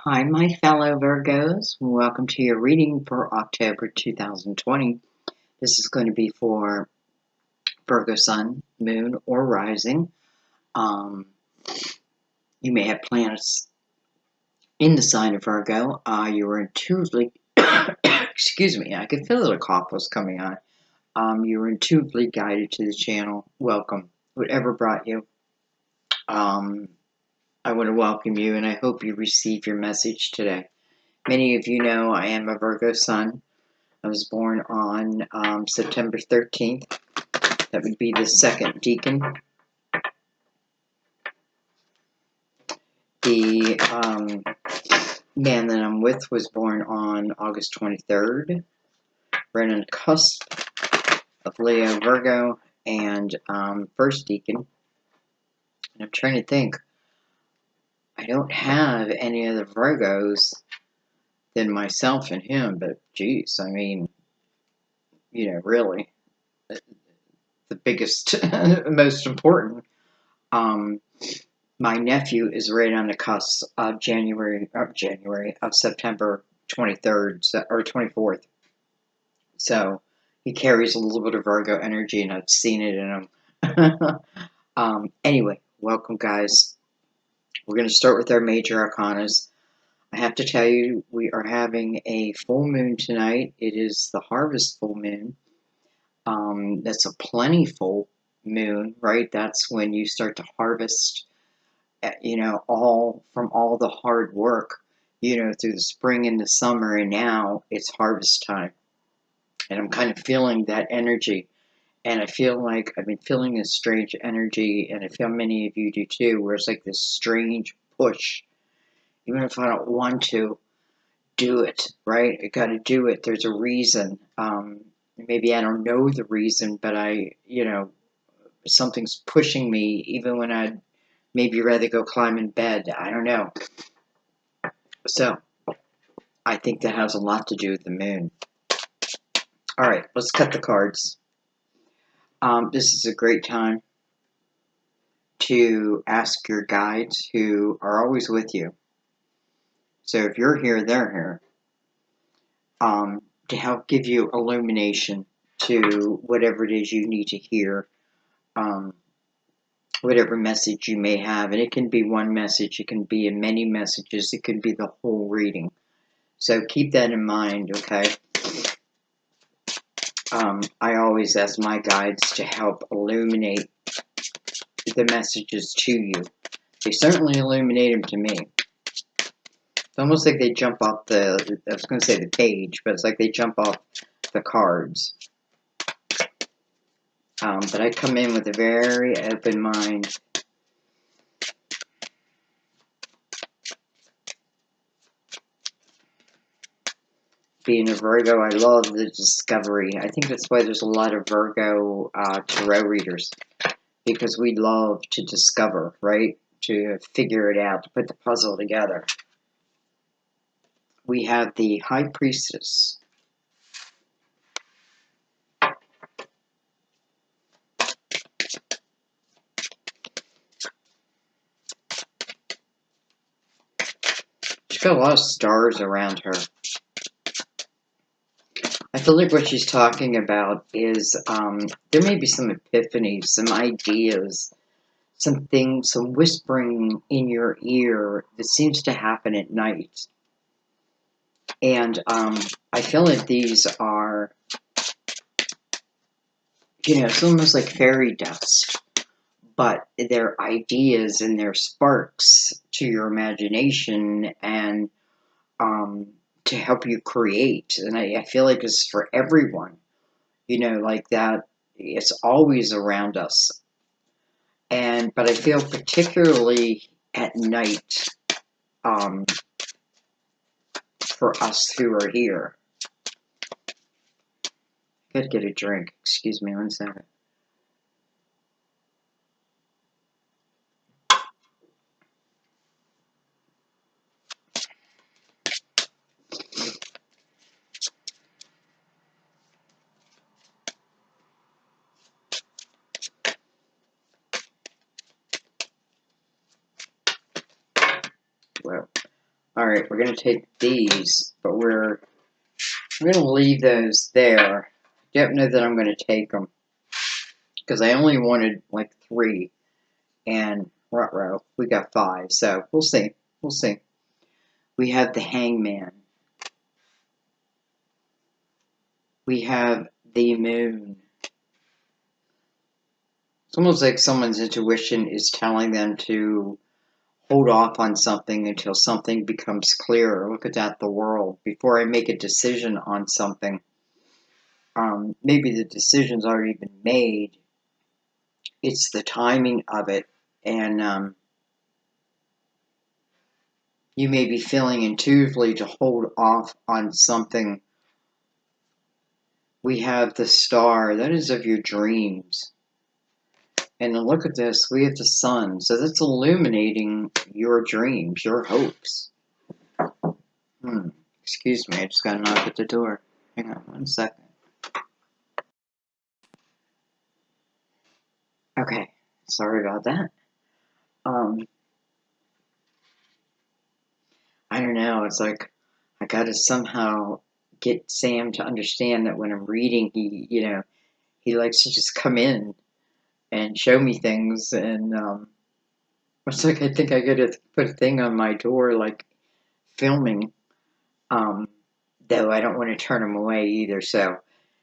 Hi, my fellow Virgos. Welcome to your reading for October 2020. This is going to be for Virgo Sun, Moon, or Rising. You may have planets in the sign of Virgo. You are intuitively, excuse me, I could feel that a cough was coming on. You were intuitively guided to the channel. Welcome. Whatever brought you. I want to welcome you, and I hope you receive your message today. Many of you know I am a Virgo Sun. I was born on September 13th. That would be the second decan. The man that I'm with was born on August 23rd. Right on the cusp of Leo, Virgo, and first decan. And I'm trying to think. I don't have any other Virgos than myself and him, but geez, I mean, really, the biggest, most important. My nephew is right on the cusp of September 23rd or 24th. So he carries a little bit of Virgo energy, and I've seen it in him. Anyway, welcome, guys. We're going to start with our major arcanas. I have to tell you, we are having a full moon tonight. It is the harvest full moon. That's a plentiful moon, right? That's when you start to harvest, all the hard work, through the spring and the summer, and now it's harvest time. And I'm kind of feeling that energy. And I feel like I've been feeling this strange energy, and I feel many of you do too, where it's like this strange push. Even if I don't want to do it, right? I got to do it. There's a reason. Maybe I don't know the reason, but something's pushing me, even when I'd maybe rather go climb in bed. I don't know. So, I think that has a lot to do with the moon. All right, let's cut the cards. This is a great time to ask your guides, who are always with you. So if you're here, they're here, to help give you illumination to whatever it is you need to hear, whatever message you may have. And it can be one message, it can be in many messages, it can be the whole reading. So keep that in mind, okay? I always ask my guides to help illuminate the messages to you. They certainly illuminate them to me. It's almost like they jump off I was going to say the page, but it's like they jump off the cards. But I come in with a very open mind. Being a Virgo, I love the discovery. I think that's why there's a lot of Virgo tarot readers, because we love to discover, right? To figure it out, to put the puzzle together. We have the High Priestess. She's got a lot of stars around her. I feel like what she's talking about is there may be some epiphanies, some ideas, some things, some whispering in your ear that seems to happen at night. And I feel like these are, it's almost like fairy dust, but they're ideas and they're sparks to your imagination, and to help you create. And I feel like it's for everyone, like that. It's always around us. But I feel particularly at night, for us who are here. Gotta get a drink. Excuse me 1 second. Well, Alright, we're going to take these, but we're going to leave those there. I don't know that I'm going to take them, because I only wanted like 3, and ruh-roh, we got 5, so we'll see. We'll see. We have the Hangman. We have the Moon. It's almost like someone's intuition is telling them to hold off on something until something becomes clearer. Look at that, the World. Before I make a decision on something, maybe the decision's already been made. It's the timing of it, and you may be feeling intuitively to hold off on something. We have the Star, that is of your dreams. And then look at this, we have the Sun, so that's illuminating your dreams, your hopes. Excuse me, I just got a knock at the door. Hang on 1 second. Okay, sorry about that. I don't know, it's like I gotta somehow get Sam to understand that when I'm reading, he likes to just come in and show me things, and it's like I think I gotta put a thing on my door, like filming, though I don't want to turn him away either, so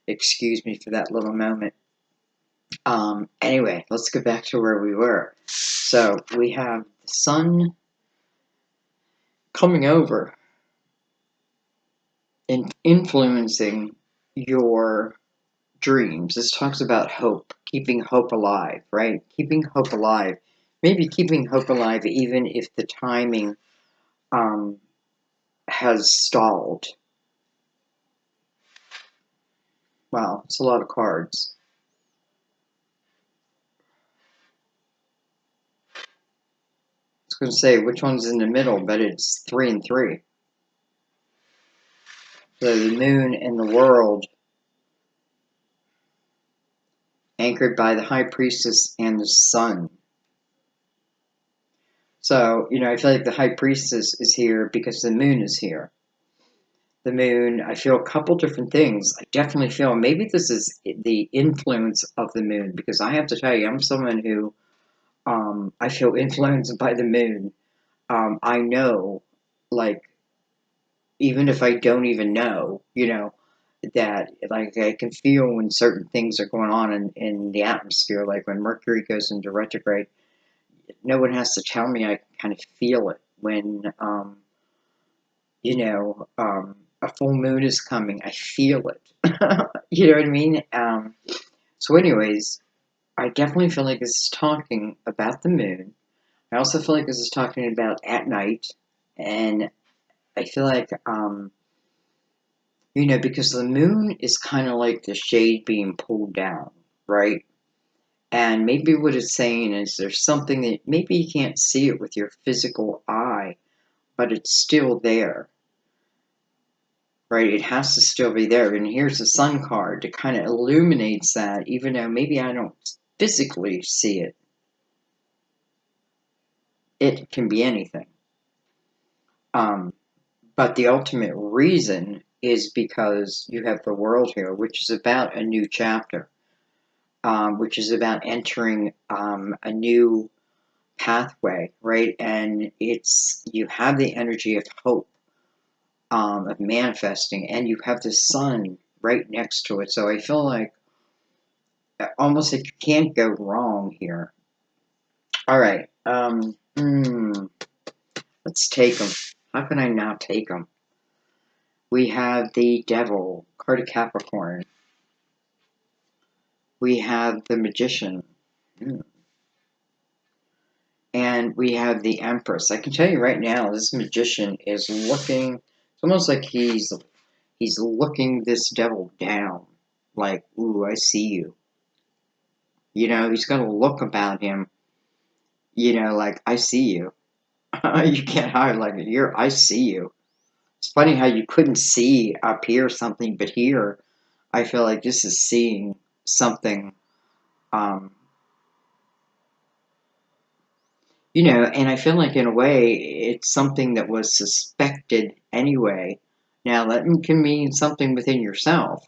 excuse me for that little moment. Anyway, let's get back to where we were. So we have the Sun coming over and influencing your dreams. This talks about hope, keeping hope alive, right? Keeping hope alive. Maybe keeping hope alive even if the timing has stalled. Wow, it's a lot of cards. I was going to say which one's in the middle, but it's 3 and 3. So the Moon and the World, anchored by the High Priestess and the Sun. So, I feel like the High Priestess is here because the Moon is here. The Moon, I feel a couple different things. I definitely feel maybe this is the influence of the Moon, because I have to tell you, I'm someone who, I feel influenced by the Moon. I know, like, even if I don't even know, that, like, I can feel when certain things are going on in the atmosphere, like when Mercury goes into retrograde. No one has to tell me, I kind of feel it when, a full moon is coming. I feel it. You know what I mean? So anyways, I definitely feel like this is talking about the moon. I also feel like this is talking about at night. And I feel like, because the moon is kind of like the shade being pulled down, right? And maybe what it's saying is there's something that maybe you can't see it with your physical eye, but it's still there, right? It has to still be there. And here's the Sun card that kind of illuminates that, even though maybe I don't physically see it. It can be anything. But the ultimate reason is because you have the World here, which is about a new chapter, which is about entering a new pathway, right? And you have the energy of hope, of manifesting, and you have the Sun right next to it. So I feel like almost like you can't go wrong here. All right, let's take them. How can I not take them? We have the Devil, card of Capricorn. We have the Magician. And we have the Empress. I can tell you right now, this Magician is looking, it's almost like he's looking this devil down. Like, ooh, I see you. He's got a look about him, like, I see you. You can't hide, like, I see you. It's funny how you couldn't see up here something, but here, I feel like this is seeing something, And I feel like in a way it's something that was suspected anyway. Now that can mean something within yourself,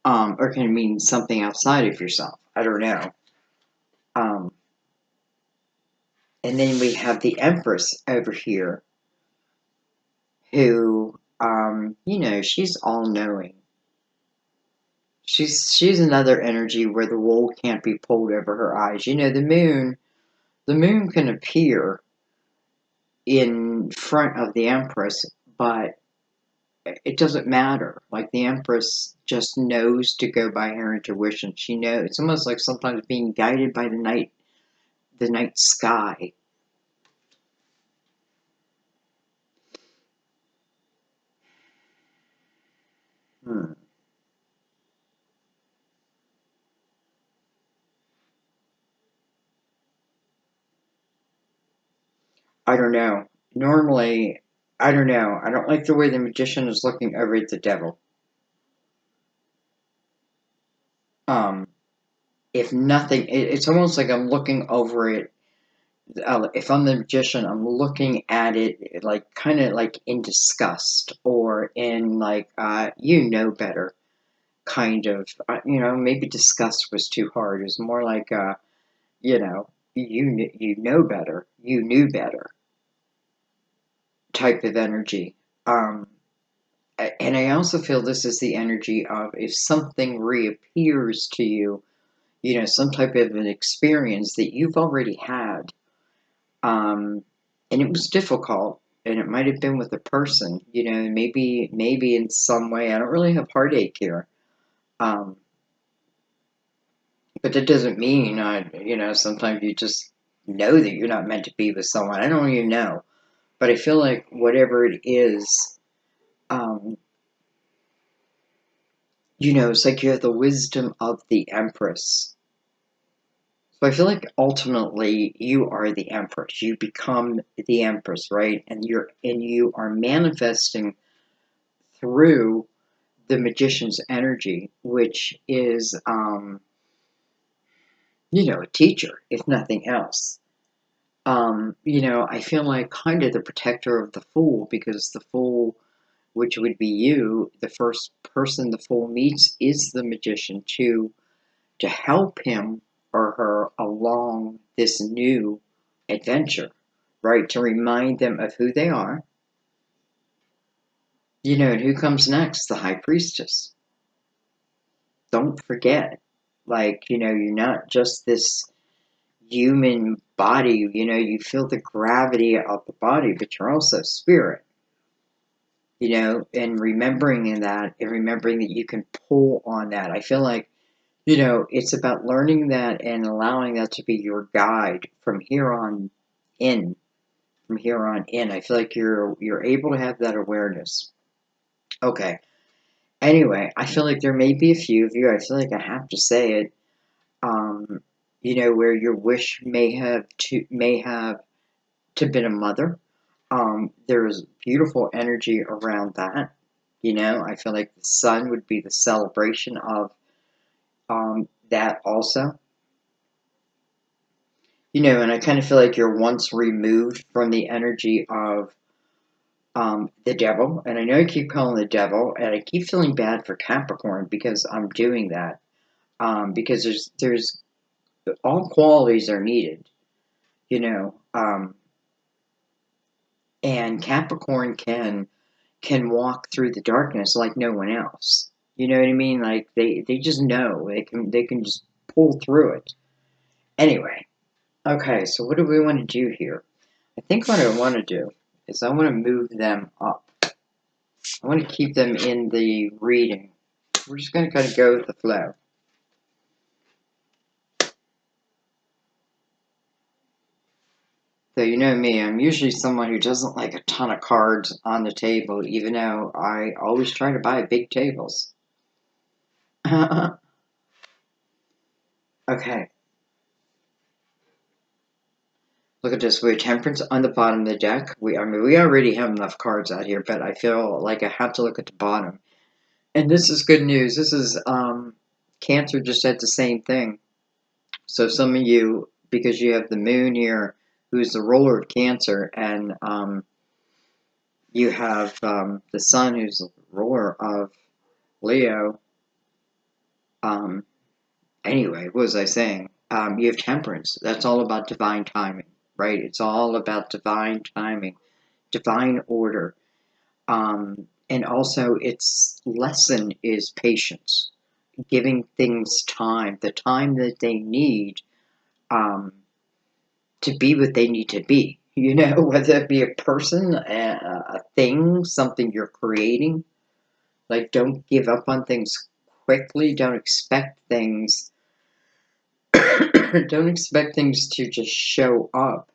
or can mean something outside of yourself. I don't know. Um, and then we have the Empress over here, who, she's all knowing. She's another energy where the wool can't be pulled over her eyes. The moon can appear in front of the Empress, but it doesn't matter. Like the Empress just knows to go by her intuition. She knows. It's almost like sometimes being guided by the night sky. Hmm. I don't know. Normally, I don't know. I don't like the way the magician is looking over at the devil. Um, if nothing, it's almost like I'm looking over it. If I'm the magician, I'm looking at it like kind of like in disgust or in like, you know better kind of, maybe disgust was too hard. It was more like, you know better, you knew better type of energy. Um, and I also feel this is the energy of if something reappears to you, some type of an experience that you've already had, and it was difficult, and it might have been with a person, maybe in some way. I don't really have heartache here, um, but that doesn't mean, sometimes you just know that you're not meant to be with someone. I don't even know, but I feel like whatever it is, um, it's like you have the wisdom of the Empress. So I feel like ultimately you are the Empress. You become the Empress, right? And you are manifesting through the magician's energy, which is, a teacher, if nothing else. I feel like kind of the protector of the fool, because the fool, which would be you, the first person the fool meets is the magician to help him or her along this new adventure, right? To remind them of who they are, and who comes next? The high priestess. Don't forget, like, you're not just this human body, you feel the gravity of the body, but you're also spirit, and remembering in that and remembering that you can pull on that. I feel like, it's about learning that and allowing that to be your guide from here on in. From here on in, I feel like you're able to have that awareness. Okay. Anyway, I feel like there may be a few of you. I feel like I have to say it. Um, where your wish may have to been a mother. There's beautiful energy around that. I feel like the sun would be the celebration of that also. And I kind of feel like you're once removed from the energy of the devil. And I know I keep calling the devil, and I keep feeling bad for Capricorn because I'm doing that. Because there's all qualities are needed, you know. And Capricorn can walk through the darkness like no one else. You know what I mean? Like they just know they can just pull through it. Anyway, okay. So what do we want to do here? I think what I want to do is I want to move them up. I want to keep them in the reading. We're just going to kind of go with the flow. So you know me, I'm usually someone who doesn't like a ton of cards on the table, even though I always try to buy big tables. Okay, look at this. We have Temperance on the bottom of the deck. We already have enough cards out here, but I feel like I have to look at the bottom. And this is good news. This is, Cancer just said the same thing. So some of you, because you have the moon here, who's the ruler of Cancer, and you have the Sun, who's the ruler of Leo. Anyway, what was I saying? You have Temperance. That's all about divine timing, right? It's all about divine timing, divine order. And also, its lesson is patience, giving things time, the time that they need to be what they need to be. You know, whether it be a person, a thing, something you're creating. Like, don't give up on things quickly. Don't expect things. Don't expect things to just show up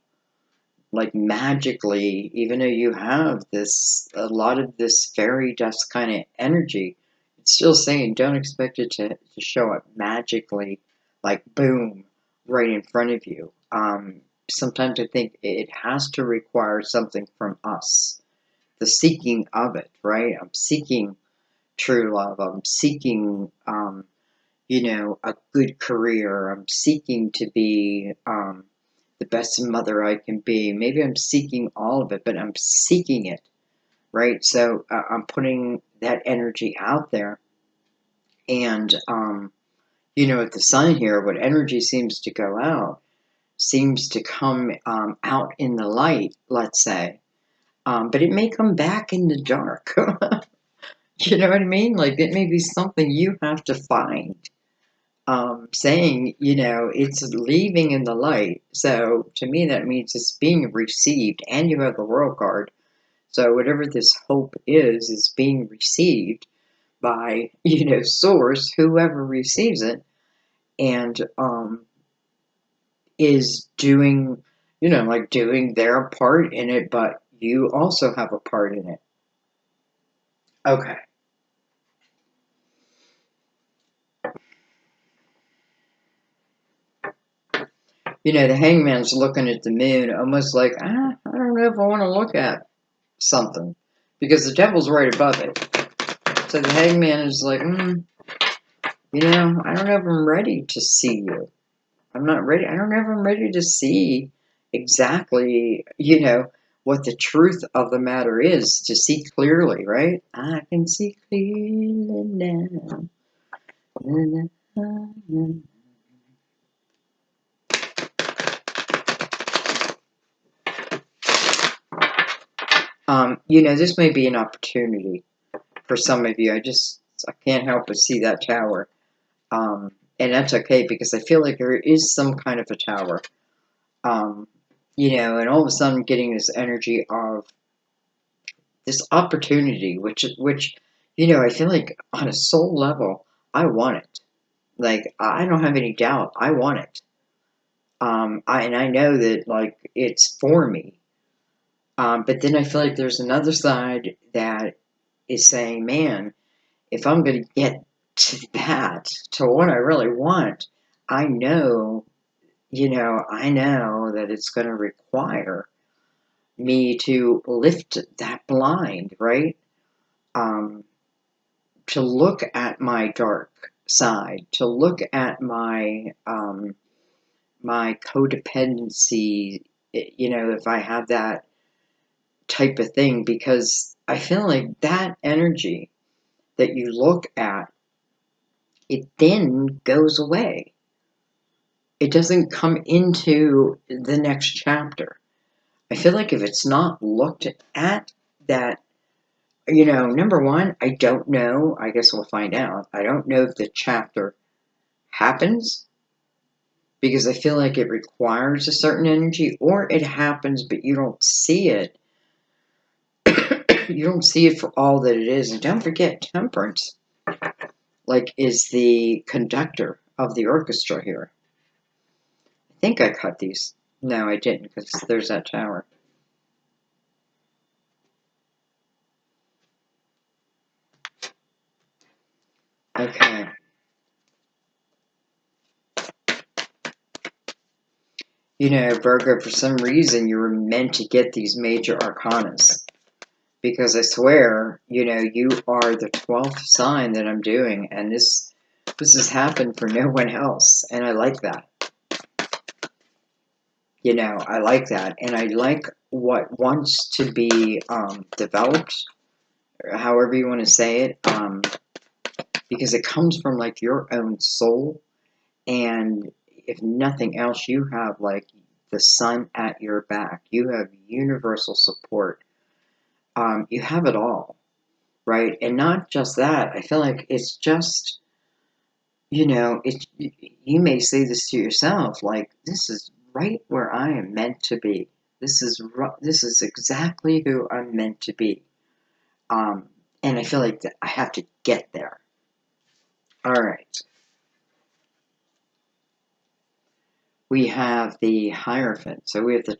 like magically, even though you have a lot of this fairy dust kind of energy. It's still saying don't expect it to show up magically, like boom, right in front of you. Sometimes I think it has to require something from us, the seeking of it, right? I'm seeking true love. I'm seeking, a good career. I'm seeking to be the best mother I can be. Maybe I'm seeking all of it, but I'm seeking it, right? So I'm putting that energy out there. And, with the Sun here, what energy seems to go out seems to come out in the light, let's say. But it may come back in the dark. You know what I mean? Like, it may be something you have to find. Saying, it's leaving in the light. So to me, that means it's being received, and you have the World card. So whatever this hope is being received by, Source, whoever receives it, and is doing, like doing their part in it, but you also have a part in it. Okay. The hangman's looking at the moon almost like, I don't know if I want to look at something, because the devil's right above it. So the hangman is like, I don't know if I'm ready to see you. I'm not ready. I don't know if I'm ready to see exactly, what the truth of the matter is, to see clearly, right? I can see clearly now. This may be an opportunity for some of you. I can't help but see that tower. And that's okay, because I feel like there is some kind of a tower. And all of a sudden I'm getting this energy of this opportunity, which, I feel like on a soul level, I want it. Like, I don't have any doubt. I want it. And I know that, like, it's for me. But then I feel like there's another side that is saying, man, if I'm going to get to what I really want, I know, I know that it's going to require me to lift that blind, right? To look at my dark side, to look at my my codependency, if I have that type of thing, because I feel like that energy that you look at, it then goes away. It doesn't come into the next chapter. I feel like if it's not looked at, that, number one, I don't know. I guess we'll find out. I don't know if the chapter happens, because I feel like it requires a certain energy, or it happens, but you don't see it. You don't see it for all that it is. And don't forget, Temperance, like, is the conductor of the orchestra here. I think I cut these. No, I didn't, because there's that tower. Okay. Virgo, for some reason, you were meant to get these major arcanas. Because I swear, you are the 12th sign that I'm doing, and this has happened for no one else, and I like that. You know, I like that. And I like what wants to be developed, or however you want to say it, because it comes from like your own soul. And if nothing else, you have like the sun at your back. You have universal support. You have it all, right? And not just that. I feel like it's just, you know, it's, you may say this to yourself, like, this is right where I am meant to be. This is exactly who I'm meant to be. Um, and I feel like that I have to get there. All right. We have the Hierophant. So we have the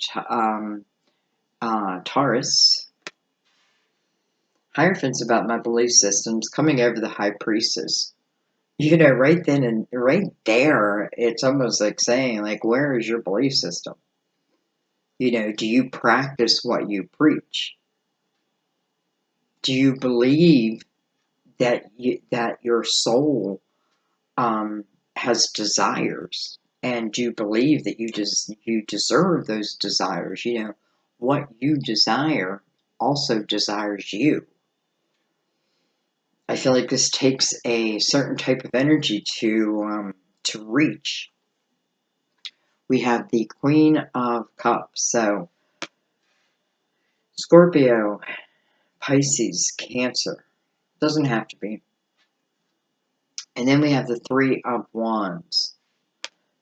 Taurus. Hierophant's about my belief systems coming over the High Priestess. You know, right then and right there, it's almost like saying, like, where is your belief system? You know, do you practice what you preach? Do you believe that your soul has desires, and do you believe that you deserve those desires? You know, what you desire also desires you. I feel like this takes a certain type of energy to reach. We have the Queen of Cups, so Scorpio, Pisces, Cancer. Doesn't have to be. And then we have the Three of Wands.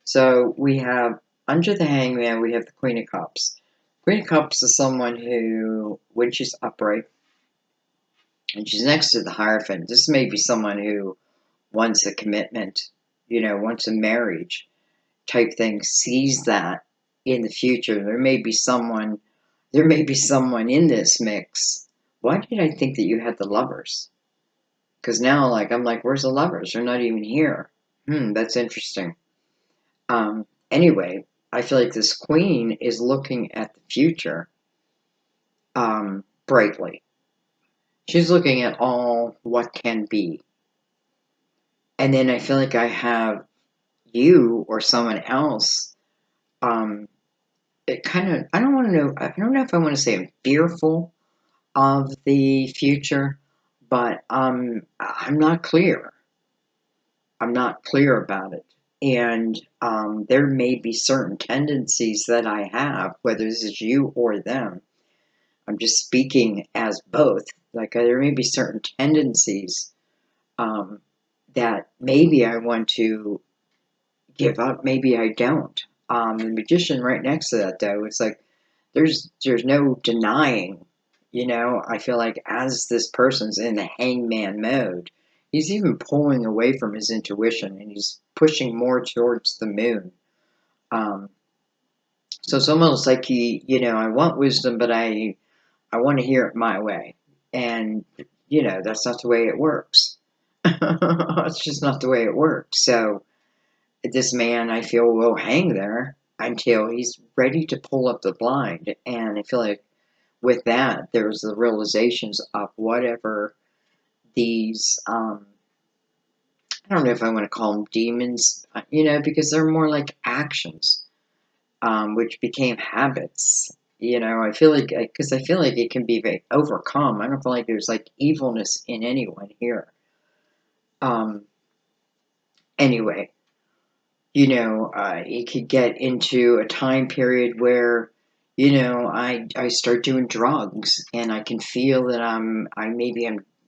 So we have, under the Hangman, we have the Queen of Cups. Queen of Cups is someone who, when she's upright, and she's next to the Hierophant, this may be someone who wants a commitment, you know, wants a marriage type thing, sees that in the future. There may be someone in this mix. Why did I think that you had the Lovers? Because now, like, I'm like, where's the Lovers? They're not even here. That's interesting. Anyway, I feel like this queen is looking at the future brightly. She's looking at all what can be. And then I feel like I have you or someone else. It kind of, I don't know if I want to say I'm fearful of the future, but I'm not clear. I'm not clear about it. And there may be certain tendencies that I have, whether this is you or them. I'm just speaking as both. Like there may be certain tendencies um, that maybe I want to give up, maybe I don't. The Magician right next to that, though, it's like there's no denying. You know, I feel like as this person's in the hangman mode, he's even pulling away from his intuition and he's pushing more towards the moon. Um, so it's almost like you know, I want wisdom, but I want to hear it my way. And, you know, that's not the way it works. It's just not the way it works. So this man, I feel, will hang there until he's ready to pull up the blind. And I feel like with that, there's the realizations of whatever these, I don't know if I want to call them demons, you know, because they're more like actions, which became habits. You know, I feel like, because I feel like it can be very overcome. I don't feel like there's like evilness in anyone here. Um, anyway, you know, it could get into a time period where, you know, I start doing drugs and I can feel that I'm,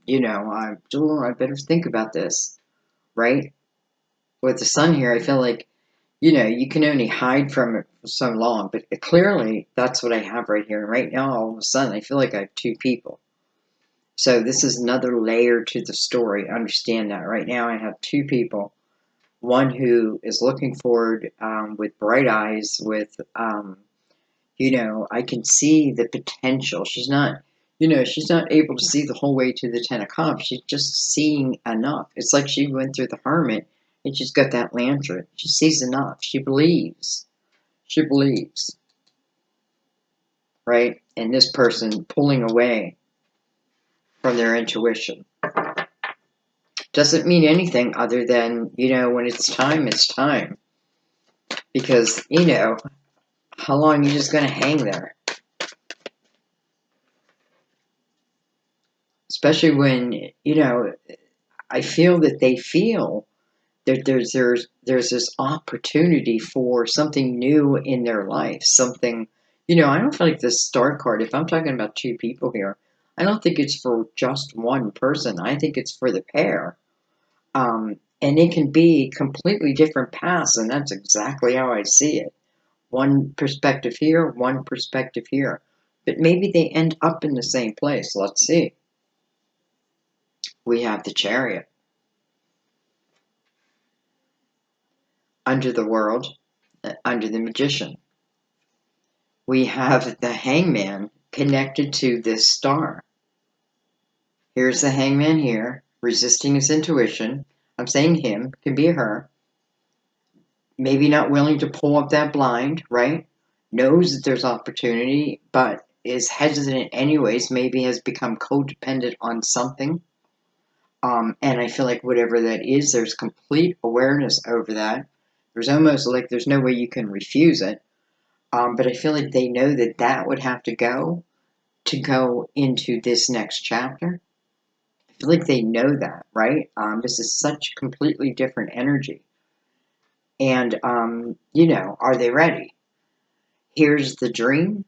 you know, I better think about this, right? With the sun here, I feel like, you know, you can only hide from it for so long, but clearly that's what I have right here. And right now, all of a sudden, I feel like I have two people. So this is another layer to the story. Understand that. Right now, I have two people. One who is looking forward with bright eyes, with, you know, I can see the potential. She's not, you know, she's not able to see the whole way to the Ten of Cups. She's just seeing enough. It's like she went through the Hermit and she's got that lantern. She sees enough. She believes. She believes, right? And this person pulling away from their intuition doesn't mean anything other than, you know, when it's time, it's time. Because, you know, How long are you just going to hang there? Especially when, you know, I feel that they feel that there's this opportunity for something new in their life. Something, you know, I don't feel like this star card, if I'm talking about two people here, I don't think it's for just one person. I think it's for the pair. And it can be completely different paths, and that's exactly how I see it. One perspective here, one perspective here. But maybe they end up in the same place. Let's see. We have the Chariot. Under the World, under the Magician. We have the Hangman connected to this star. Here's the Hangman here, resisting his intuition. I'm saying him, could be her. Maybe not willing to pull up that blind, right? Knows that there's opportunity, but is hesitant anyways, maybe has become codependent on something. And I feel like whatever that is, there's complete awareness over that. There's almost like there's no way you can refuse it. But I feel like they know that that would have to go into this next chapter. I feel like they know that, right? This is such completely different energy. And, you know, are they ready? Here's the dream,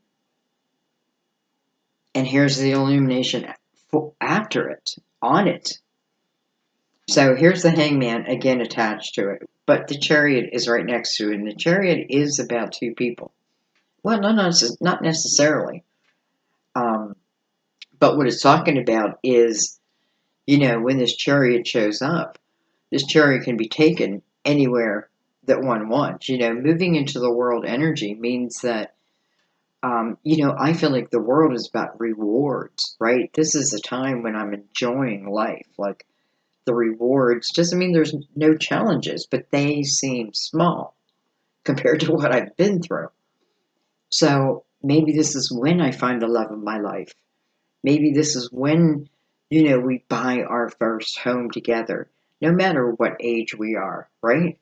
and here's the illumination after it, on it. So here's the Hangman again attached to it, but the Chariot is right next to it, and the Chariot is about two people. Well, no, not necessarily. But what it's talking about is, you know, when this Chariot shows up, this Chariot can be taken anywhere that one wants. You know, moving into the world energy means that, you know, I feel like the world is about rewards, right? This is a time when I'm enjoying life. Like, the rewards doesn't mean there's no challenges, but they seem small compared to what I've been through. So maybe this is when I find the love of my life. Maybe this is when, you know, we buy our first home together, no matter what age we are, right?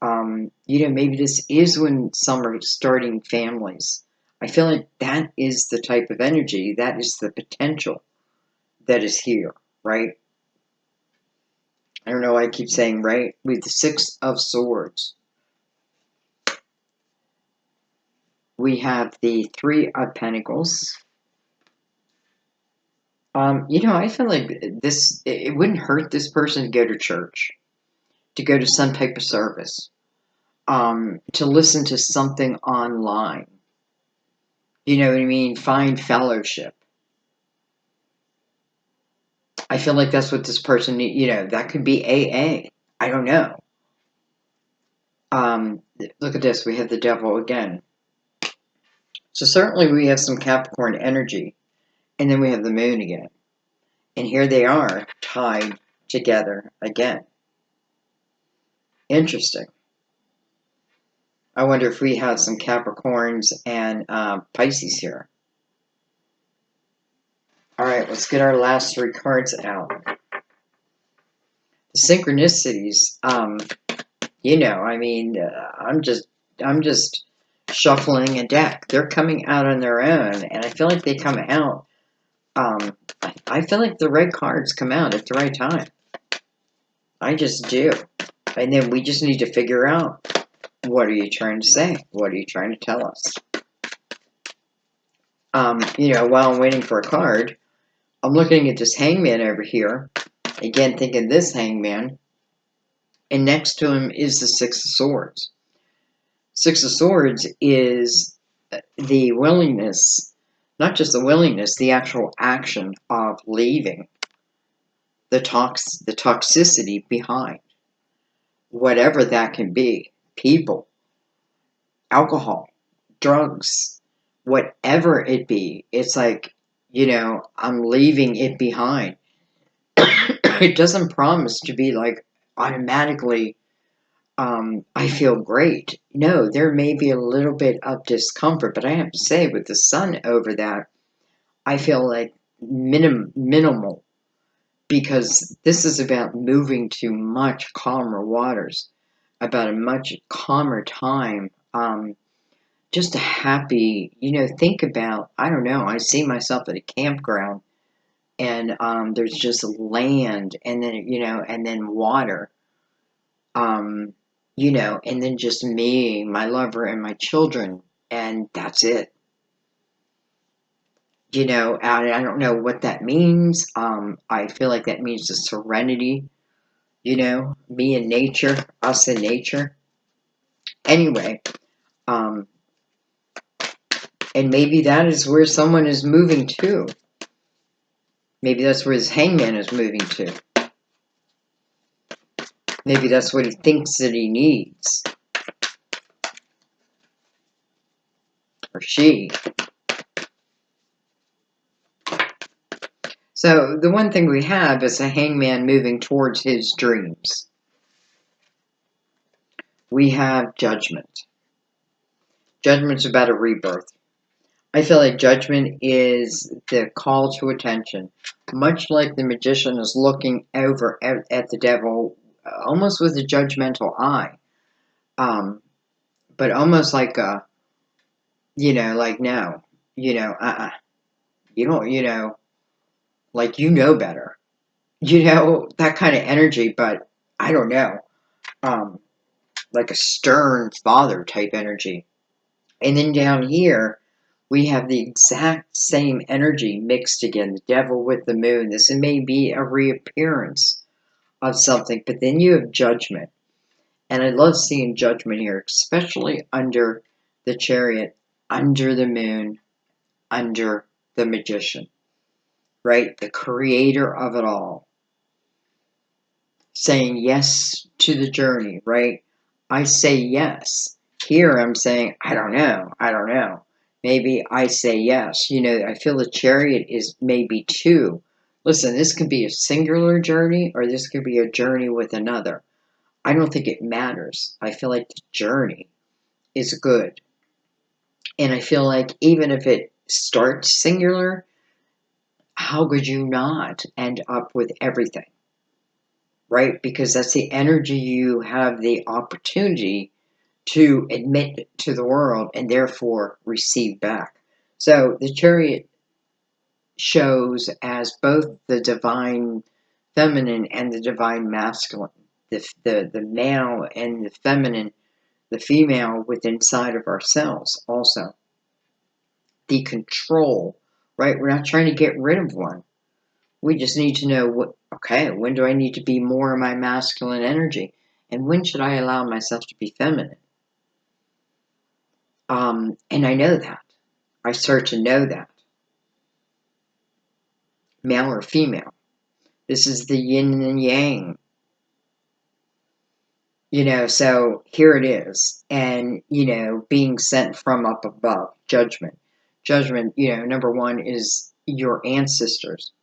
You know, maybe this is when some are starting families. I feel like that is the type of energy, that is the potential that is here, right? I don't know why I keep saying right. With the Six of Swords, we have the Three of Pentacles. You know, I feel like this, it wouldn't hurt this person to go to church, to go to some type of service, to listen to something online. You know what I mean? Find fellowship. I feel like that's what this person, you know, that could be AA. I don't know. Look at this. We have the Devil again. So certainly we have some Capricorn energy. And then we have the Moon again. And here they are tied together again. Interesting. I wonder if we have some Capricorns and Pisces here. All right, let's get our last three cards out. The synchronicities, you know, I mean, I'm just shuffling a deck. They're coming out on their own, and I feel like they come out. I feel like the right cards come out at the right time. I just do. And then we just need to figure out, what are you trying to say? What are you trying to tell us? You know, while I'm waiting for a card, I'm looking at this Hangman over here. Again, thinking this Hangman. And next to him is the Six of Swords. Six of Swords is the willingness, not just the willingness, the actual action of leaving the toxicity behind. Whatever that can be. People, alcohol, drugs, whatever it be. It's like, you know, I'm leaving it behind. It doesn't promise to be like automatically, I feel great. No, there may be a little bit of discomfort, but I have to say, with the sun over that, I feel like minimal, because this is about moving to much calmer waters, about a much calmer time, to just a happy, think about, I don't know, I see myself at a campground and there's just land and then, and then water, um, and then just me, my lover, and my children, and that's it. I don't know what that means. I feel like that means the serenity, me and nature, us and nature. Anyway, um, and maybe that is where someone is moving to. Maybe that's where his hangman is moving to. Maybe that's what he thinks that he needs. Or she. So the one thing we have is a hangman moving towards his dreams. We have judgment. Judgment's about a rebirth. I feel like judgment is the call to attention. Much like the magician is looking over at the devil, almost with a judgmental eye. But almost like a, like, no, you don't, like, better. That kind of energy, but I don't know. Um, like a stern father type energy. And then down here, we have the exact same energy mixed again, the devil with the moon. This may be a reappearance of something, but then you have judgment. And I love seeing judgment here, especially under the chariot, under the moon, under the magician, right? The creator of it all. Saying yes to the journey, right? I say yes. Here I'm saying, I don't know. Maybe I say yes. I feel the chariot is maybe two. Listen, this could be a singular journey or this could be a journey with another. I don't think it matters. I feel like the journey is good. And I feel like even if it starts singular, how could you not end up with everything? Right? Because that's the energy you have the opportunity to admit to the world and therefore receive back. So the chariot shows as both the divine feminine and the divine masculine, the male and the feminine, the female within inside of ourselves also. The control, right? We're not trying to get rid of one. We just need to know when do I need to be more of my masculine energy? And when should I allow myself to be feminine? And I know that. I start to know that. Male or female. This is the yin and yang. So here it is. And, being sent from up above. Judgment. Judgment, number one is your ancestors.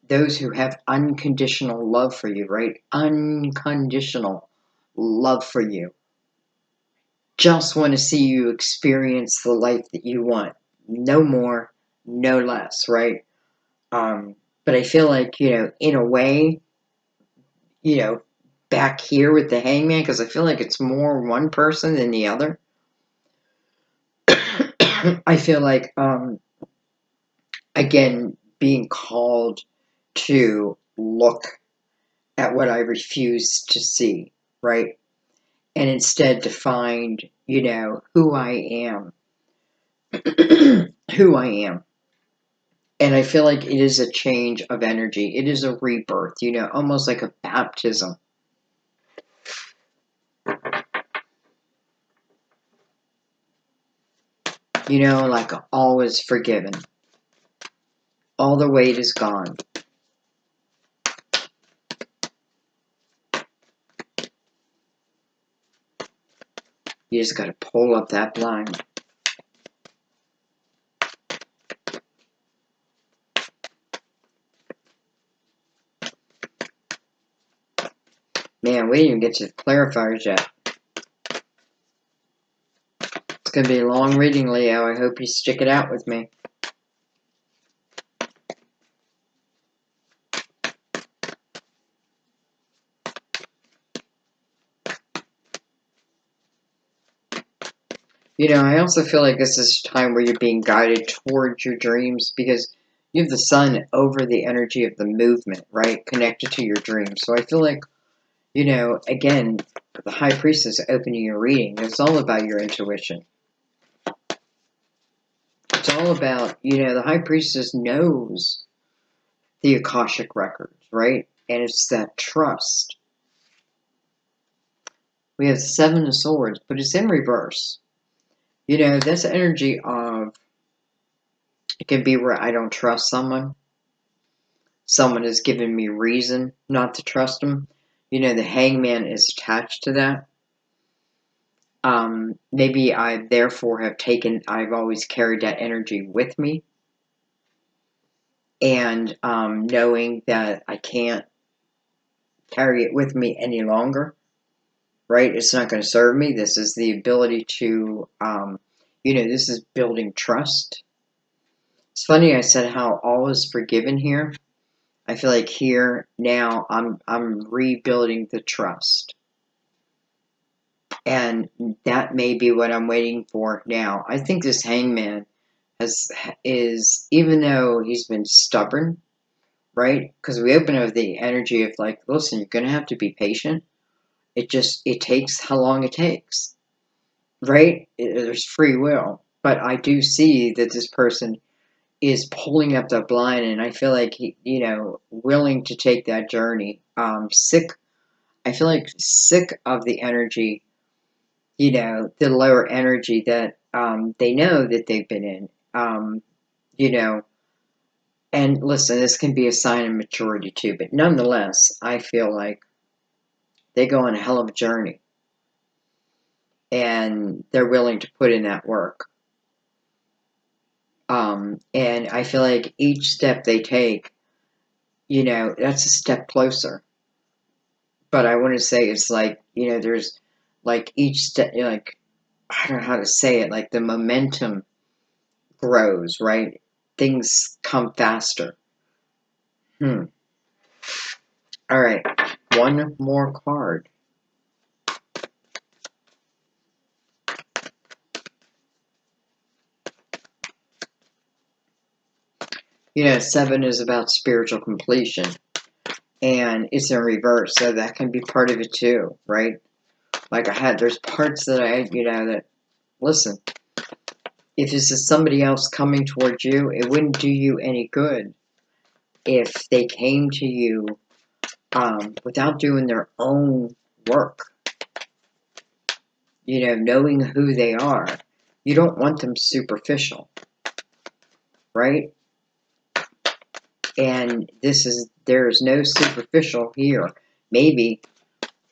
Those who have unconditional love for you, right? Unconditional love for you. Just want to see you experience the life that you want. No more, no less, right? But I feel like, in a way, back here with the hangman, because I feel like it's more one person than the other. I feel like, again, being called to look at what I refuse to see, right? And instead to find, who I am. Who I am. And I feel like it is a change of energy. It is a rebirth, almost like a baptism. Like all is forgiven. All the weight is gone. You just got to pull up that blind. Man, we didn't even get to the clarifiers yet. It's going to be a long reading, Leo. I hope you stick it out with me. I also feel like this is a time where you're being guided towards your dreams because you have the sun over the energy of the movement, right? Connected to your dreams. So I feel like, again, the High Priestess opening your reading. It's all about your intuition. It's all about, the High Priestess knows the Akashic records, right? And it's that trust. We have Seven of Swords, but it's in reverse. That's energy of, it can be where I don't trust someone. Someone has given me reason not to trust them. The hangman is attached to that. Maybe I therefore I've always carried that energy with me. And knowing that I can't carry it with me any longer, right? It's not going to serve me. This is the ability to, this is building trust. It's funny I said how all is forgiven here. I feel like here now I'm rebuilding the trust. And that may be what I'm waiting for now. I think this hangman is, even though he's been stubborn, right? Because we open up the energy of like, listen, you're going to have to be patient. It takes how long it takes, right? There's free will. But I do see that this person is pulling up the blind, and I feel like he, willing to take that journey. Sick. I feel like sick of the energy, the lower energy that they know that they've been in. You know, and listen, this can be a sign of maturity too, but nonetheless, I feel like they go on a hell of a journey and they're willing to put in that work. And I feel like each step they take, that's a step closer. But I want to say it's like, there's like each step, like, I don't know how to say it, like the momentum grows, right? Things come faster. All right, one more card. Seven is about spiritual completion, and it's in reverse, so that can be part of it too, right? Like there's parts that that, listen, if this is somebody else coming towards you, it wouldn't do you any good if they came to you without doing their own work, knowing who they are. You don't want them superficial, right? And there is no superficial here. Maybe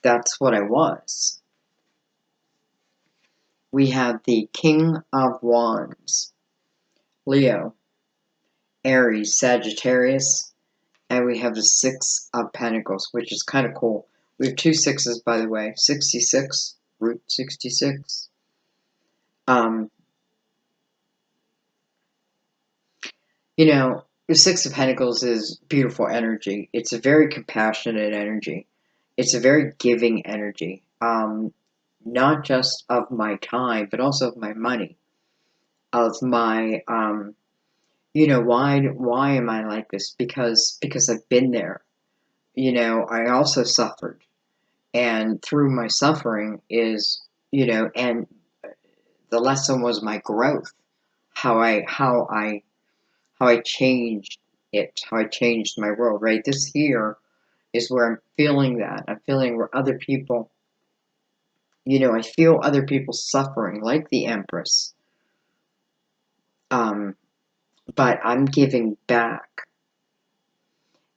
that's what I was. We have the King of Wands, Leo, Aries, Sagittarius, and we have the Six of Pentacles, which is kind of cool. We have two sixes, by the way, 66, root 66. The Six of Pentacles is beautiful energy. It's a very compassionate energy. It's a very giving energy. Not just of my time, but also of my money, of my, why am I like this? Because I've been there. I also suffered, and through my suffering is, and the lesson was my growth, how I changed it, how I changed my world, right? This here is where I'm feeling that. I'm feeling where other people, I feel other people suffering, like the Empress. But I'm giving back.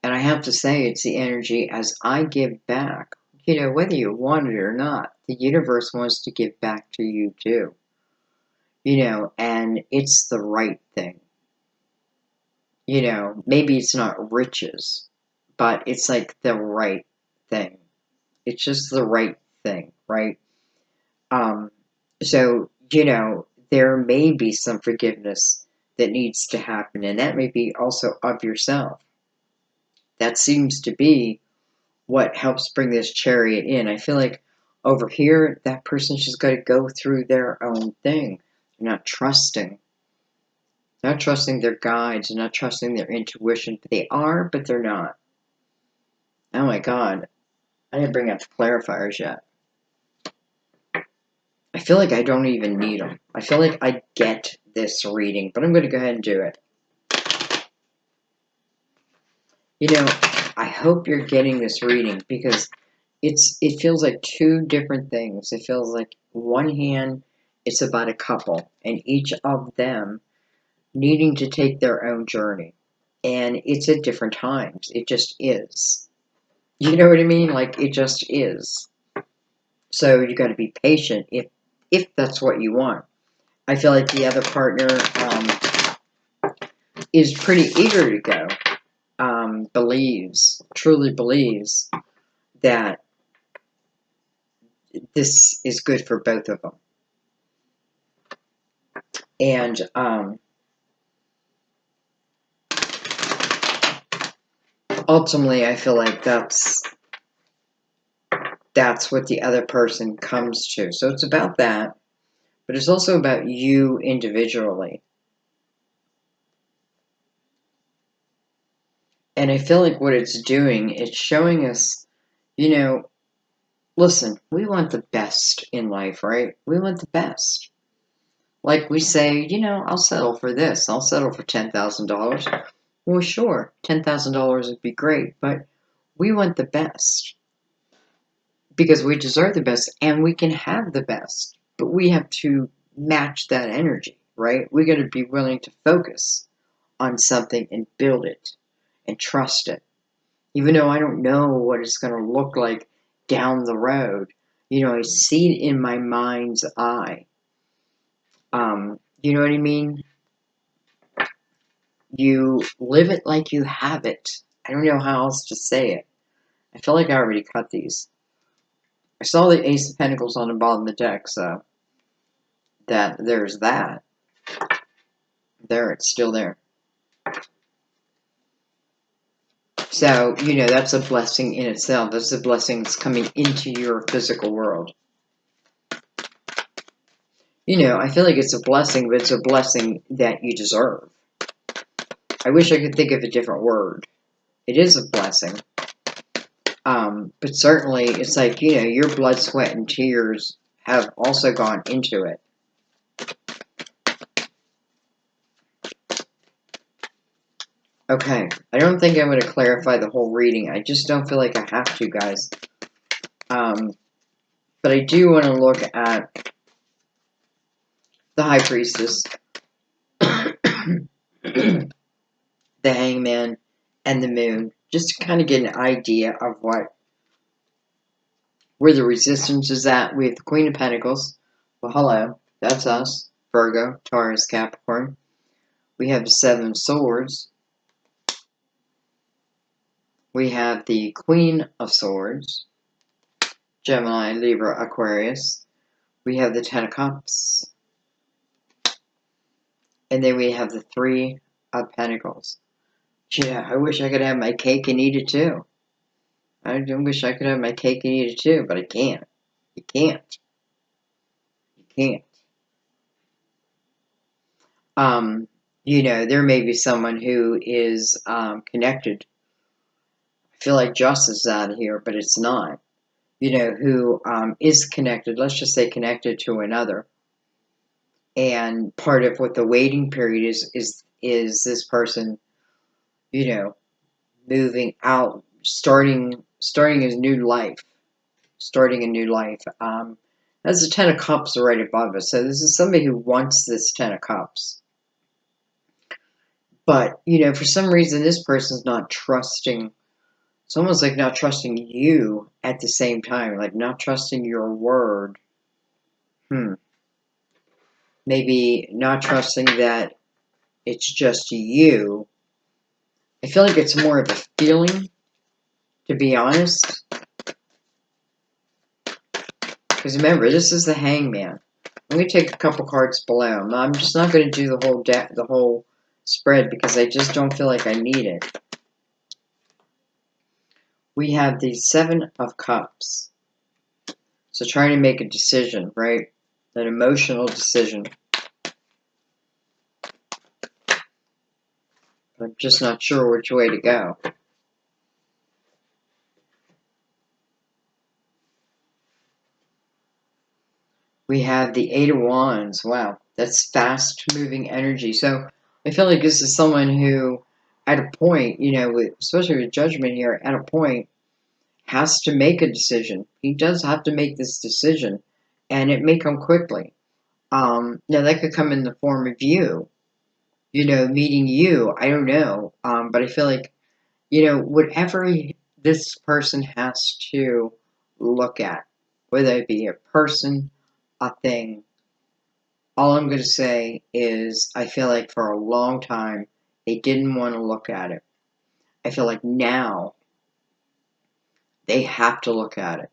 And I have to say, it's the energy as I give back. Whether you want it or not, the universe wants to give back to you too. And it's the right thing. Maybe it's not riches, but it's like the right thing. It's just the right thing, right? So, there may be some forgiveness that needs to happen, and that may be also of yourself. That seems to be what helps bring this chariot in. I feel like Over here, that person's just got to go through their own thing. They're not trusting. Not trusting their guides, not trusting their intuition. They are, but they're not. Oh my god. I didn't bring up the clarifiers yet. I feel like I don't even need them. I feel like I get this reading, but I'm going to go ahead and do it. You know, I hope you're getting this reading because it feels like two different things. It feels like one hand, it's about a couple, and each of them needing to take their own journey. And it's at different times. It just is. You know what I mean? Like, it just is. So you got to be patient if that's what you want. I feel like the other partner is pretty eager to go. Truly believes that this is good for both of them. And ultimately, I feel like that's what the other person comes to. So it's about that, but it's also about you individually. And I feel like what it's doing, it's showing us, you know, listen, we want the best in life, right? We want the best. Like we say, I'll settle for this. I'll settle for $10,000. Well, sure, $10,000 would be great, but we want the best because we deserve the best and we can have the best, but we have to match that energy, right? We got to be willing to focus on something and build it and trust it. Even though I don't know what it's going to look like down the road, I see it in my mind's eye. You know what I mean? You live it like you have it. I don't know how else to say it. I feel like I already cut these. I saw the Ace of Pentacles on the bottom of the deck, so there's that. There, it's still there. So, that's a blessing in itself. That's a blessing that's coming into your physical world. I feel like it's a blessing, but it's a blessing that you deserve. I wish I could think of a different word. It is a blessing. But certainly, it's like, your blood, sweat, and tears have also gone into it. Okay, I don't think I'm going to clarify the whole reading. I just don't feel like I have to, guys. But I do want to look at the High Priestess, the Hangman, and the Moon, just to kind of get an idea of where the resistance is at. We have the Queen of Pentacles. Well, hello, that's us. Virgo, Taurus, Capricorn. We have the Seven of Swords. We have the Queen of Swords. Gemini, Libra, Aquarius. We have the Ten of Cups. And then we have the Three of Pentacles. Yeah, I wish I could have my cake and eat it too. I wish I could have my cake and eat it too, but I can't. You can't. You can't. There may be someone who is connected. I feel like justice is out of here, but it's not. Who is connected, let's just say connected to another. And part of what the waiting period is this person, moving out, starting a new life. Starting a new life. That's the Ten of Cups right above us. So this is somebody who wants this Ten of Cups. But, for some reason, this person's not trusting. It's almost like not trusting you at the same time. Like not trusting your word. Maybe not trusting that it's just you. I feel like it's more of a feeling, to be honest. Because remember, this is the Hangman. I'm going to take a couple cards below. I'm just not going to do the whole spread because I just don't feel like I need it. We have the Seven of Cups. So trying to make a decision, right? An emotional decision. I'm just not sure which way to go. We have the Eight of Wands. Wow, that's fast-moving energy. So I feel like this is someone who, at a point, especially with Judgment here, at a point, has to make a decision. He does have to make this decision, and it may come quickly. Now that could come in the form of you, meeting you. I don't know, but I feel like whatever this person has to look at, whether it be a person, a thing. All I'm going to say is I feel like for a long time they didn't want to look at it. I feel like now they have to look at it.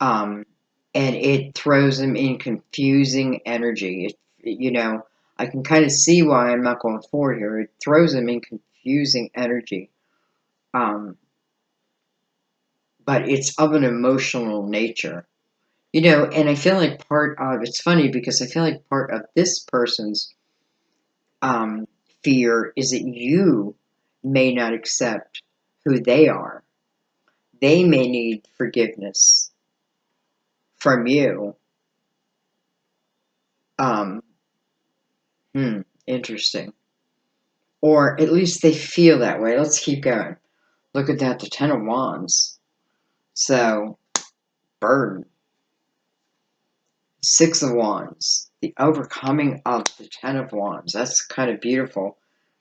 Um, and it throws them in confusing energy. I can kind of see why I'm not going forward here. It throws them in confusing energy. Um, but it's of an emotional nature. And I feel like it's funny because I feel like part of this person's um, fear is that you may not accept who they are. They may need forgiveness from you. Um, Interesting. Or at least they feel that way. Let's keep going. Look at that, the Ten of Wands. So, burden. Six of Wands. The overcoming of the Ten of Wands. That's kind of beautiful.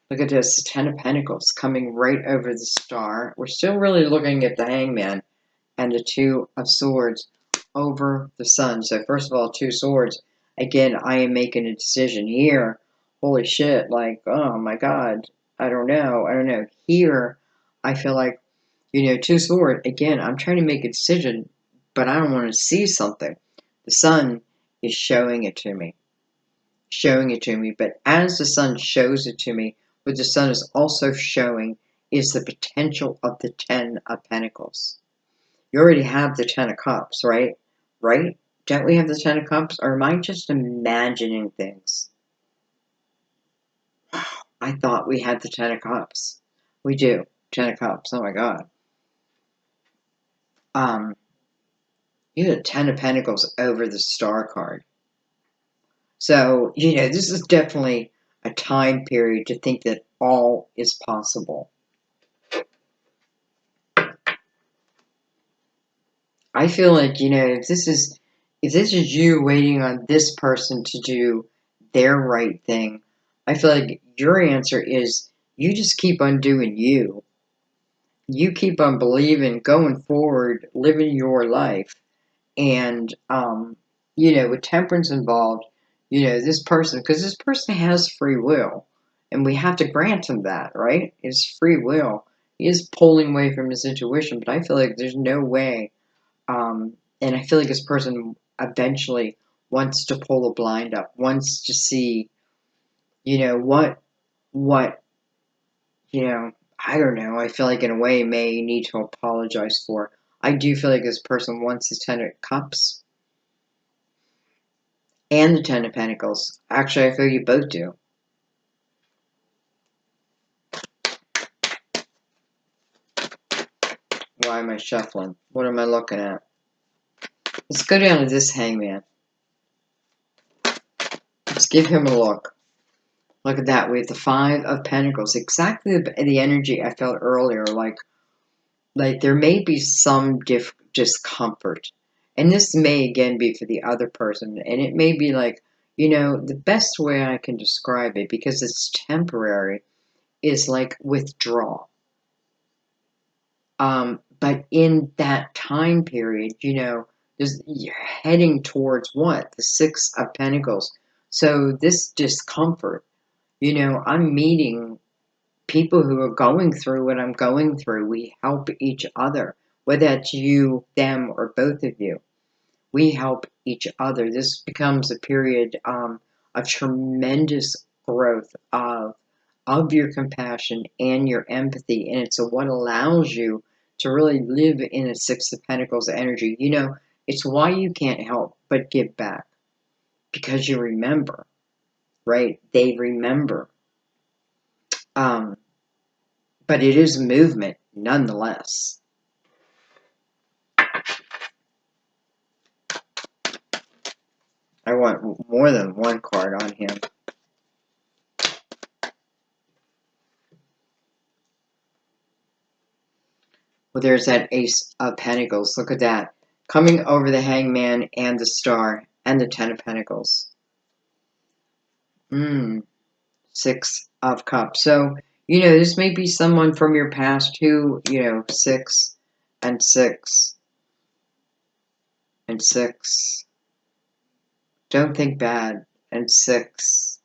Look at this, the Ten of Pentacles coming right over the star. We're still really looking at the Hangman and the Two of Swords over the Sun. So first of all, Two Swords. Again, I am making a decision here. Holy shit, like, oh my god. I don't know. Here, I feel like, Two Swords. Again, I'm trying to make a decision, but I don't want to see something. The Sun is showing it to me. But as the Sun shows it to me, what the Sun is also showing is the potential of the Ten of Pentacles. You already have the Ten of Cups, right? Right? Don't we have the Ten of Cups? Or am I just imagining things? I thought we had the Ten of Cups. We do. Ten of Cups. Oh my god. You have the Ten of Pentacles over the Star card. So, this is definitely a time period to think that all is possible. I feel like, if this is you waiting on this person to do their right thing, I feel like your answer is you just keep on doing you. You keep on believing, going forward, living your life. And with temperance involved, this person, because this person has free will, and we have to grant him that, right? It's free will. He is pulling away from his intuition, but I feel like there's no way. And I feel like this person eventually wants to pull a blind up, wants to see, what, I don't know. I feel like in a way may need to apologize for. I do feel like this person wants his Ten of Cups and the Ten of Pentacles. Actually, I feel you both do. Why am I shuffling? What am I looking at? Let's go down to this Hangman. Let's give him a look. Look at that. We have the Five of Pentacles. Exactly the energy I felt earlier. Like there may be some discomfort. And this may again be for the other person. And it may be like, the best way I can describe it, because it's temporary, is like withdraw. But in that time period, you're heading towards what? The Six of Pentacles. So this discomfort, I'm meeting people who are going through what I'm going through. We help each other, whether that's you, them, or both of you. We help each other. This becomes a period of tremendous growth of your compassion and your empathy, and it's what allows you to really live in a Six of Pentacles energy. You know, it's why you can't help but give back. Because you remember, right? They remember. But it is movement, nonetheless. I want more than one card on him. Well, there's that Ace of Pentacles. Look at that. Coming over the Hangman and the Star and the Ten of Pentacles. Six of Cups. So, you know, this may be someone from your past who, you know, 6 and 6 and 6. Don't think bad. And 6.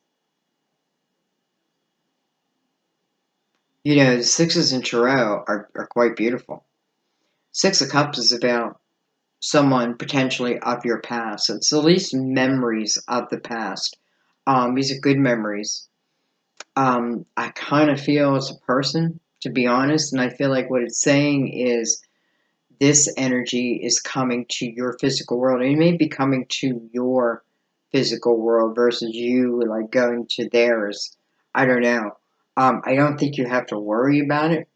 You know, the sixes in Tarot are quite beautiful. Six of Cups is about someone potentially of your past. It's at least memories of the past. These are good memories. I kind of feel it's a person, to be honest, and I feel like what it's saying is this energy is coming to your physical world. And it may be coming to your physical world versus you like going to theirs. I don't know. I don't think you have to worry about it,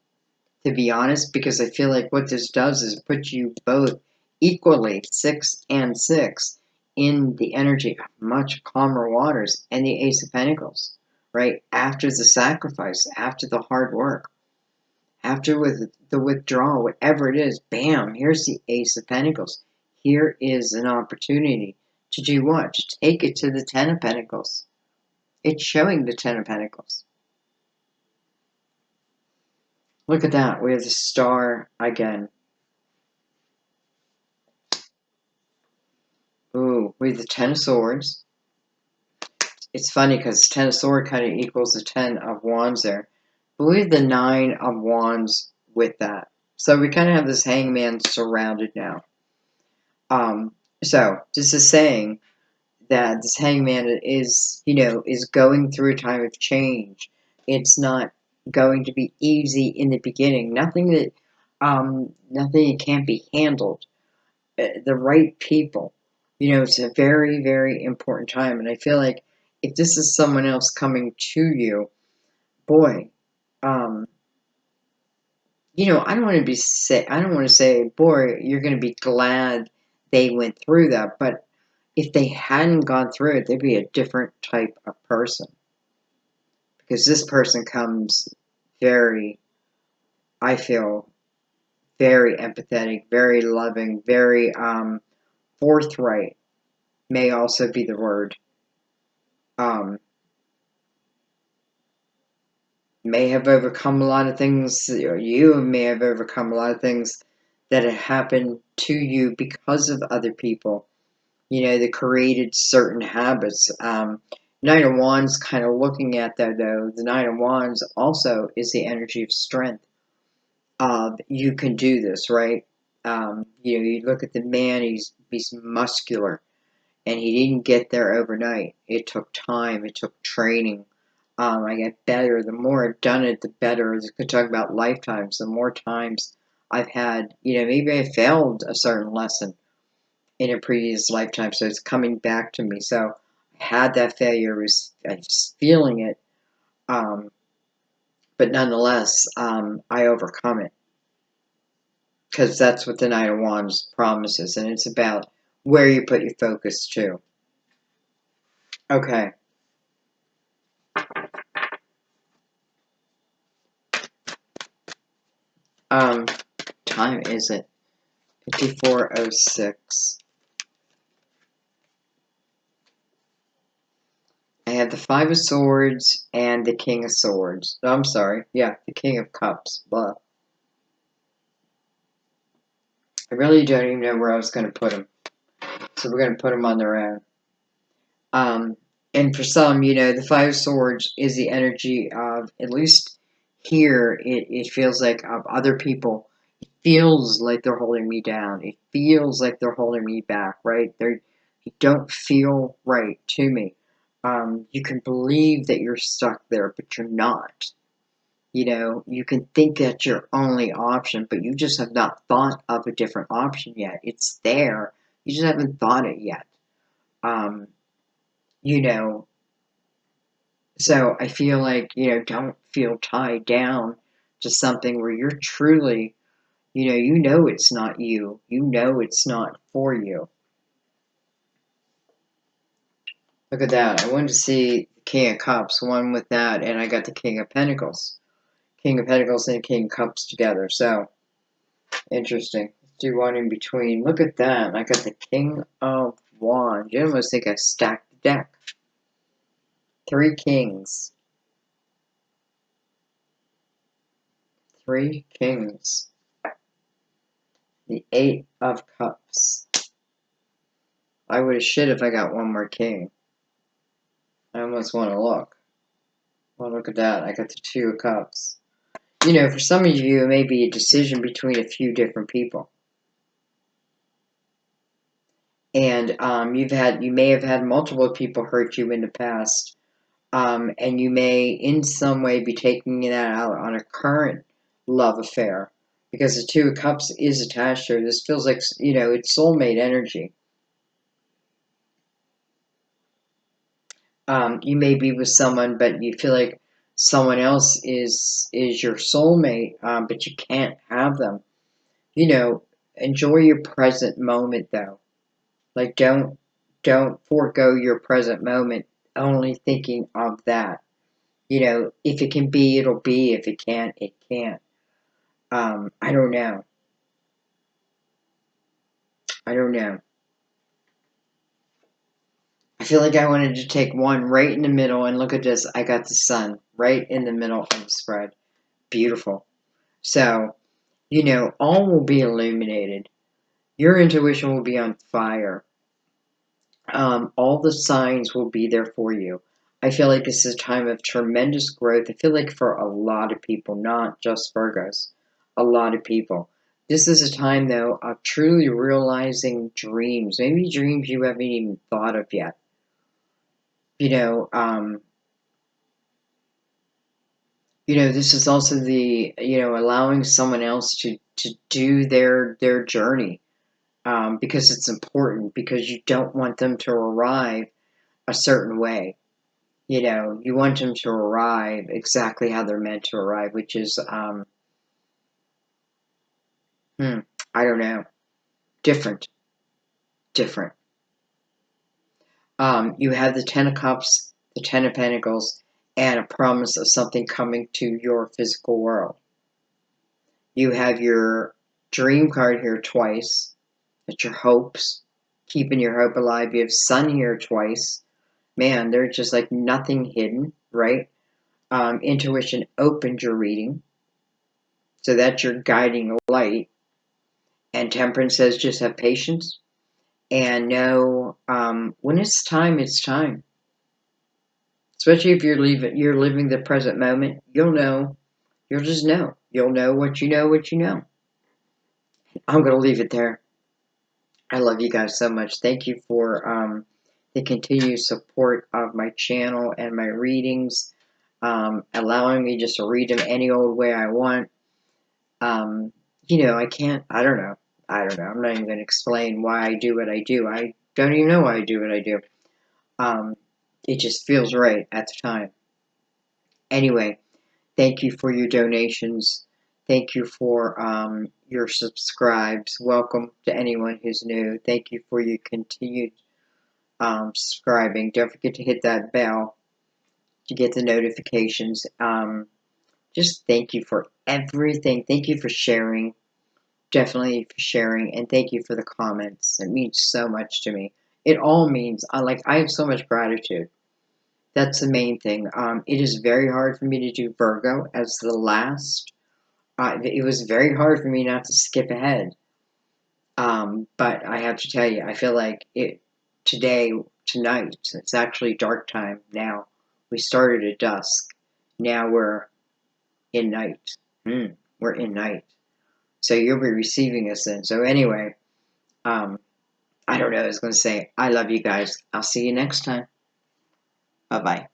to be honest, because I feel like what this does is put you both equally, 6 and 6, in the energy of much calmer waters and the Ace of Pentacles, right? After the sacrifice, after the hard work, after with the withdrawal, whatever it is, bam, here's the Ace of Pentacles. Here is an opportunity to do what? To take it to the Ten of Pentacles. It's showing the Ten of Pentacles. Look at that. We have the Star again. Ooh, we have the Ten of Swords. It's funny because Ten of Swords kind of equals the Ten of Wands there. But we have the Nine of Wands with that. So we kind of have this Hangman surrounded now. So this is saying that this Hangman is, you know, is going through a time of change. It's not going to be easy in the beginning. Nothing that can't be handled. The right people. You know, it's a very, very important time. And I feel like if this is someone else coming to you, boy, you know, I don't want to say, boy, you're going to be glad they went through that. But if they hadn't gone through it, they'd be a different type of person. Because this person comes very, I feel, very empathetic, very loving, very forthright, may also be the word. May have overcome a lot of things, or you may have overcome a lot of things that have happened to you because of other people. You know, that created certain habits. Knight of Wands, kind of looking at that though, the Knight of Wands also is the energy of strength. You can do this, right? You know, you look at the man, he's muscular, and he didn't get there overnight. It took time, it took training. I get better. The more I've done it, the better. You could talk about lifetimes. The more times I've had, you know, maybe I failed a certain lesson in a previous lifetime, so it's coming back to me. So I had that failure, I was feeling it, but nonetheless, I overcome it. Because that's what the Knight of Wands promises, and it's about where you put your focus too. Okay. Time is it? 54:06. I have the Five of Swords and the King of Swords. Oh, I'm sorry. Yeah, the King of Cups. Blah. I really don't even know where I was going to put them. So we're going to put them on their own. And for some, you know, the Five of Swords is the energy of, at least here, it feels like of other people. It feels like they're holding me down. It feels like they're holding me back, right? They don't feel right to me. You can believe that you're stuck there, but you're not. You know, you can think that's your only option, but you just have not thought of a different option yet. It's there. You just haven't thought it yet. Um, you know, so I feel like, don't feel tied down to something where you're truly, you know it's not you. You know it's not for you. Look at that. I wanted to see King of Cups, one with that, and I got the King of Pentacles. King of Pentacles and King of Cups together. So, interesting. Let's do one in between. Look at that. I got the King of Wands. You almost think I stacked the deck. 3 kings. 3 kings. The 8 of Cups. I would have shit if I got one more king. I almost want to look. Well, look at that. I got the 2 of Cups. You know, for some of you, it may be a decision between a few different people. And you may have had multiple people hurt you in the past. And you may, in some way, be taking that out on a current love affair. Because the 2 of Cups is attached to her. This feels like, it's soulmate energy. You may be with someone, but you feel like someone else is your soulmate, but you can't have them. You know, enjoy your present moment though. Like don't forego your present moment only thinking of that. You know, if it can be, it'll be. If it can't, it can't. I don't know. I don't know. I feel like I wanted to take one right in the middle and look at this. I got the sun right in the middle of the spread. Beautiful. So, all will be illuminated. Your intuition will be on fire. All the signs will be there for you. I feel like this is a time of tremendous growth. I feel like for a lot of people, not just Virgos, a lot of people. This is a time, though, of truly realizing dreams, maybe dreams you haven't even thought of yet. You know, um, this is also the, allowing someone else to do their journey, because it's important, because you don't want them to arrive a certain way. You want them to arrive exactly how they're meant to arrive, which is, I don't know, different, different. You have the 10 of Cups, the 10 of Pentacles, and a promise of something coming to your physical world. You have your dream card here twice. It's your hopes, keeping your hope alive. You have Sun here twice. Man, there's just like nothing hidden, right? Intuition opened your reading. So that's your guiding light. And Temperance says just have patience and know, when it's time, it's time. Especially if you're living the present moment, you'll know. You'll just know. You'll know what you know, what you know. I'm going to leave it there. I love you guys so much. Thank you for the continued support of my channel and my readings, allowing me just to read them any old way I want. I can't, I don't know. I'm not even going to explain why I do what I do. I don't even know why I do what I do. It just feels right at the time. Anyway, thank you for your donations. Thank you for your subscribes. Welcome to anyone who's new. Thank you for your continued subscribing. Don't forget to hit that bell to get the notifications. Just thank you for everything. Thank you for sharing. Definitely for sharing, and thank you for the comments. It means so much to me. It all means, I have so much gratitude. That's the main thing. It is very hard for me to do Virgo as the last. It was very hard for me not to skip ahead. But I have to tell you, I feel like tonight, it's actually dark time now. We started at dusk. Now we're in night. We're in night. So you'll be receiving us then. So anyway, I don't know. I was going to say, I love you guys. I'll see you next time. Bye bye.